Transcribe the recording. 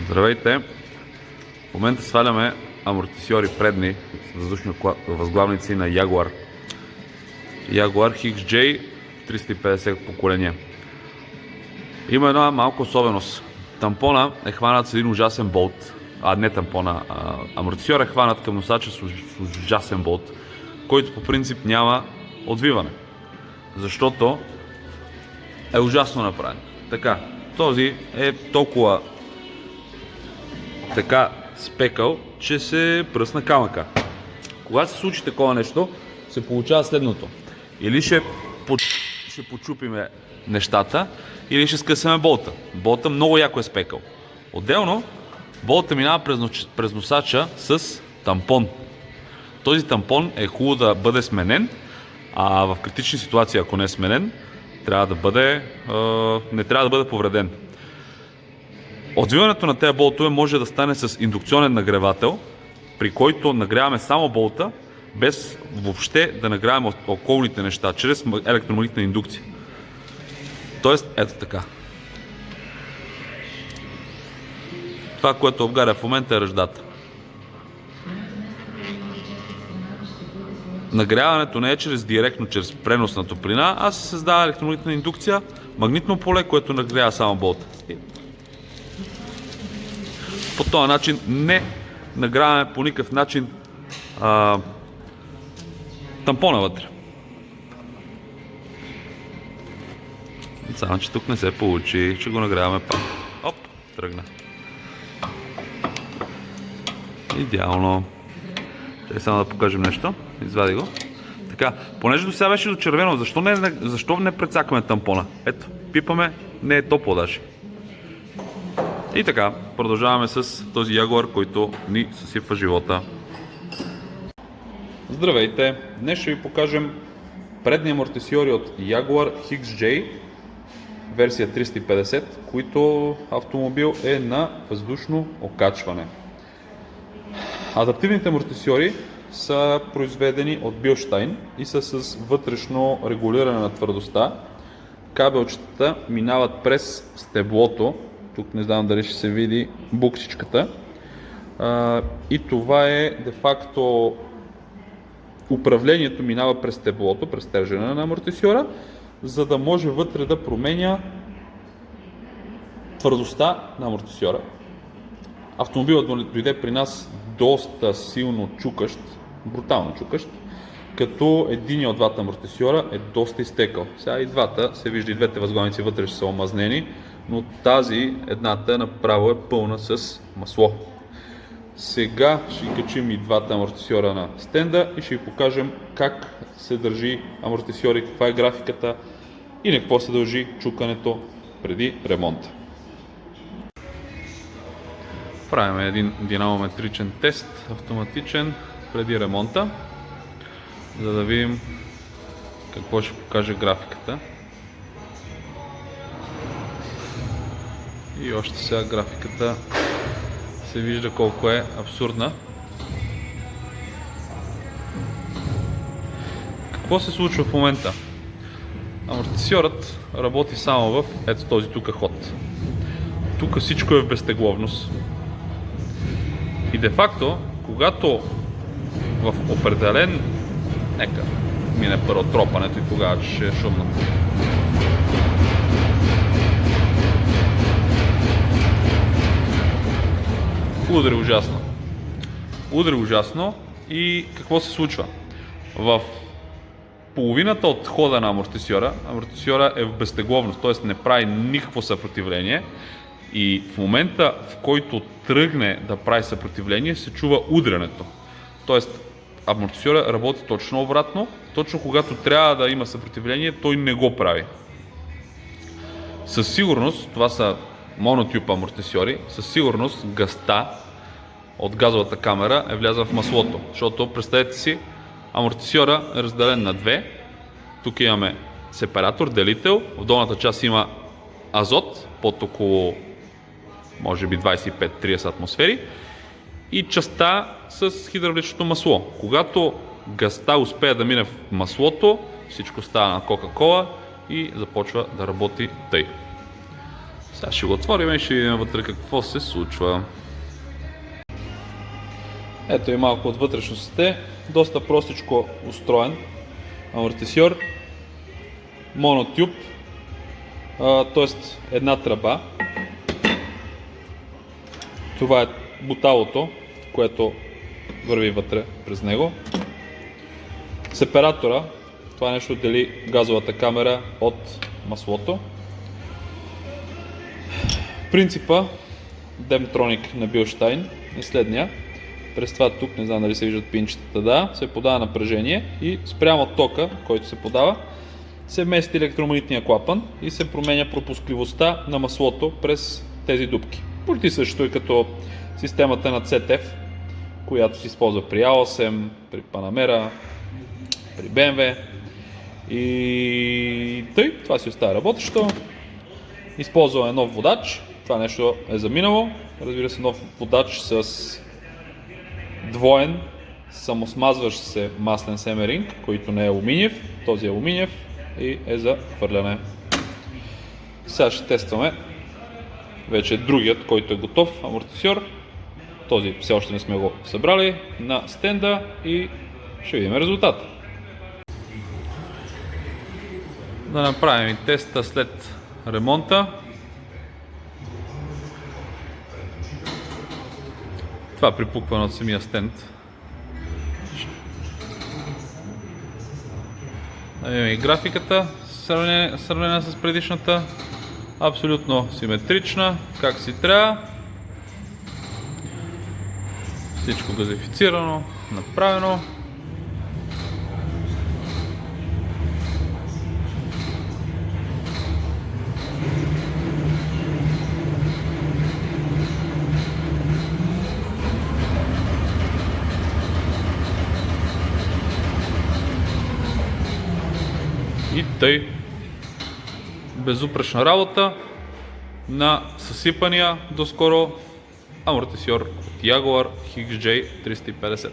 Здравейте! В момента сваляме амортисьори предни въздушни възглавници на Jaguar. Jaguar XJ 350 поколение. Има една малка особеност. Тампона е хванат с един ужасен болт. Не тампона, амортисьор е хванат към носача с ужасен болт, който по принцип няма отвиване. Защото е ужасно направен. Така, този е толкова така спекъл, че се пръсна камъка. Когато се случи такова нещо, се получава следното. Или ще почупиме нещата, или ще скъсаме болта. Болта много яко е спекъл. Отделно, болта минава през носача с тампон. Този тампон е хубаво да бъде сменен, а в критични ситуации, ако не е сменен, не трябва да бъде повреден. Отвиването на тези болтове може да стане с индукционен нагревател, при който нагряваме само болта, без въобще да нагряваме околните неща, чрез електромагнитна индукция. Тоест, ето така. Това, което обгаря в момента, е ръждата. Нагряването не е директно чрез пренос на топлина, а се създава електромагнитна индукция, магнитно поле, което нагрява само болта. По този начин не нагряваме по никакъв начин тампона вътре. Само че тук не се получи, ще го нагряваме пак. Оп, тръгна. Идеално. Чакай само да покажем нещо. Извади го. Така, понеже до сега беше до червено, защо не прецакаме тампона? Ето, пипаме, не е топло даже. И така, продължаваме с този Jaguar, който ни съсипва живота. Здравейте! Днес ще ви покажем предни амортисьори от Jaguar XJ версия 350, който автомобил е на въздушно окачване. Адаптивните амортисьори са произведени от Bilstein и са с вътрешно регулиране на твърдостта. Кабелчетата минават през стеблото. Тук не знам дали ще се види буксичката. И това е де-факто управлението минава през стеблото, през стержена на амортисьора, за да може вътре да променя твърдостта на амортисьора. Автомобилът дойде при нас доста силно чукащ, брутално чукащ, като единият от двата амортисьора е доста изтекал. Сега и двата, се вижда и двете възглавници вътре ще са омазнени, но тази едната направо е пълна с масло. Сега ще качим и двата амортисьора на стенда и ще ви покажем как се държи амортисьори, каква е графиката и на какво се дължи чукането преди ремонта. Правим един динамометричен тест, автоматичен, преди ремонта, за да видим какво ще покаже графиката. И още сега графиката се вижда колко е абсурдна. Какво се случва в момента? Амортисьорът работи само в ето този тук ход. Тук всичко е в безтегловност. И де-факто, когато в определен... Нека мине първо тропането и тогава ще е шумно. Удари ужасно. Удари ужасно и какво се случва? В половината от хода на амортисьора е в безтегловност, т.е. не прави никакво съпротивление и в момента, в който тръгне да прави съпротивление, се чува удрянето. Т.е. амортисьора работи точно обратно, точно когато трябва да има съпротивление, той не го прави. Със сигурност, това са монотюб амортисьори, със сигурност газта от газовата камера е влязла в маслото, защото представете си, амортисьора е разделен на две, тук имаме сепаратор, делител, в долната част има азот, под около може би 25-30 атмосфери и частта с хидравличното масло. Когато газта успее да мине в маслото, всичко става на Кока-кола и започва да работи тъй. Сега ще го отворим и ще видим вътре какво се случва. Ето и малко от вътрешностите. Доста простичко устроен амортисьор. Монотюб, т.е. една тръба. Това е буталото, което върви вътре през него. Сепаратора, това нещо дели газовата камера от маслото. Принципа Демтроник на Билштайн е следния. През това тук, не знам дали се виждат пинчетата, да, се подава напрежение и спрямо тока, който се подава, се мести електромагнитния клапан и се променя пропускливостта на маслото през тези дупки. Почти също и като системата на CTF, която се използва при A8, при Panamera, при BMW. И тъй, това си остава работещо. Използваме нов водач. Това нещо е заминало. Разбира се, нов водач с двоен самосмазващ се маслен семеринг, който не е алуминиев. Този е алуминиев и е за хвърляне. Сега ще тестваме вече другият, който е готов амортисьор. Този все още не сме го събрали на стенда и ще видим резултата. Да направим и теста след ремонта. Това е припуквано от самия стенд. Да видим и графиката, сравнена с предишната. Абсолютно симетрична, как си трябва. Всичко газифицирано, направено. И тъй, безупречна работа на съсипания доскоро амортисьор от Jaguar XJ350.